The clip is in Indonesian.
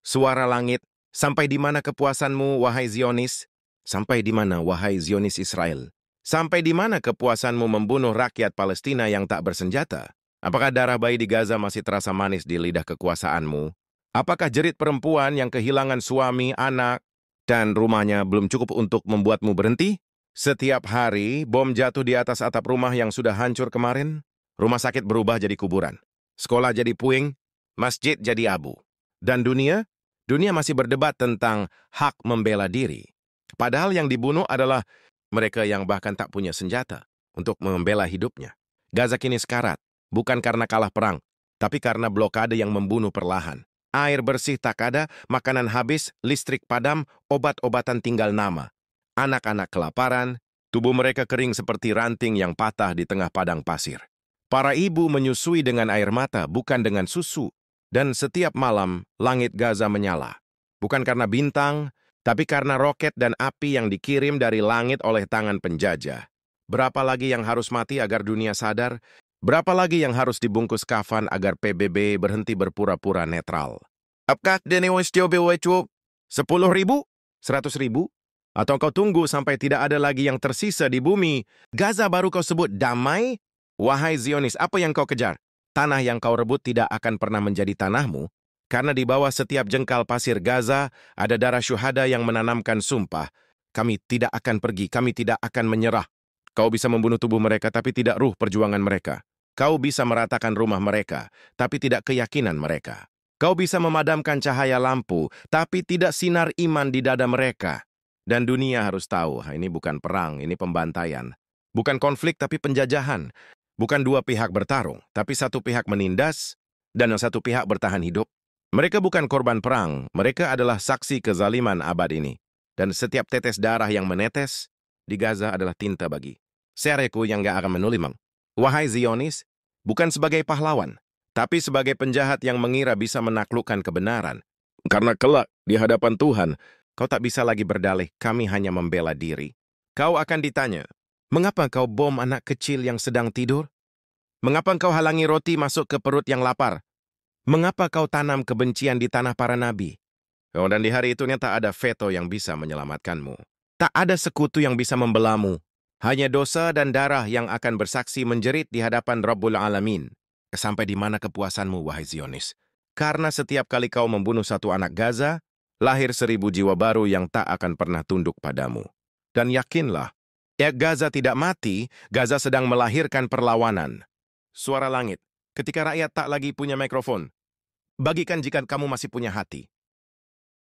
Suara langit, sampai di mana kepuasanmu, wahai Zionis? Sampai di mana, wahai Zionis Israel? Sampai di mana kepuasanmu membunuh rakyat Palestina yang tak bersenjata? Apakah darah bayi di Gaza masih terasa manis di lidah kekuasaanmu? Apakah jerit perempuan yang kehilangan suami, anak, dan rumahnya belum cukup untuk membuatmu berhenti? Setiap hari, bom jatuh di atas atap rumah yang sudah hancur kemarin. Rumah sakit berubah jadi kuburan. Sekolah jadi puing, masjid jadi abu. Dan dunia? Dunia masih berdebat tentang hak membela diri. Padahal yang dibunuh adalah mereka yang bahkan tak punya senjata untuk membela hidupnya. Gaza kini sekarat, bukan karena kalah perang, tapi karena blokade yang membunuh perlahan. Air bersih tak ada, makanan habis, listrik padam, obat-obatan tinggal nama. Anak-anak kelaparan, tubuh mereka kering seperti ranting yang patah di tengah padang pasir. Para ibu menyusui dengan air mata, bukan dengan susu. Dan setiap malam, langit Gaza menyala. Bukan karena bintang, tapi karena roket dan api yang dikirim dari langit oleh tangan penjajah. Berapa lagi yang harus mati agar dunia sadar? Berapa lagi yang harus dibungkus kafan agar PBB berhenti berpura-pura netral? Apakah denewes coba 10.000? 100.000? Atau kau tunggu sampai tidak ada lagi yang tersisa di bumi? Gaza baru kau sebut damai? Wahai Zionis, apa yang kau kejar? Tanah yang kau rebut tidak akan pernah menjadi tanahmu, karena di bawah setiap jengkal pasir Gaza ada darah syuhada yang menanamkan sumpah. Kami tidak akan pergi, kami tidak akan menyerah. Kau bisa membunuh tubuh mereka, tapi tidak ruh perjuangan mereka. Kau bisa meratakan rumah mereka, tapi tidak keyakinan mereka. Kau bisa memadamkan cahaya lampu, tapi tidak sinar iman di dada mereka. Dan dunia harus tahu, ini bukan perang, ini pembantaian. Bukan konflik, tapi penjajahan. Bukan dua pihak bertarung, tapi satu pihak menindas dan yang satu pihak bertahan hidup. Mereka bukan korban perang, mereka adalah saksi kezaliman abad ini. Dan setiap tetes darah yang menetes di Gaza adalah tinta bagi sereku yang gak akan menulimang. Wahai Zionis, bukan sebagai pahlawan, tapi sebagai penjahat yang mengira bisa menaklukkan kebenaran. Karena kelak di hadapan Tuhan, kau tak bisa lagi berdalih, kami hanya membela diri. Kau akan ditanya, mengapa kau bom anak kecil yang sedang tidur? Mengapa kau halangi roti masuk ke perut yang lapar? Mengapa kau tanam kebencian di tanah para nabi? Oh, dan di hari itu tak ada veto yang bisa menyelamatkanmu. Tak ada sekutu yang bisa membelamu. Hanya dosa dan darah yang akan bersaksi menjerit di hadapan Rabbul Alamin. Sampai di mana kepuasanmu, wahai Zionis? Karena setiap kali kau membunuh satu anak Gaza, lahir 1.000 jiwa baru yang tak akan pernah tunduk padamu. Dan yakinlah, Gaza tidak mati, Gaza sedang melahirkan perlawanan. Suara langit, ketika rakyat tak lagi punya mikrofon. Bagikan jika kamu masih punya hati.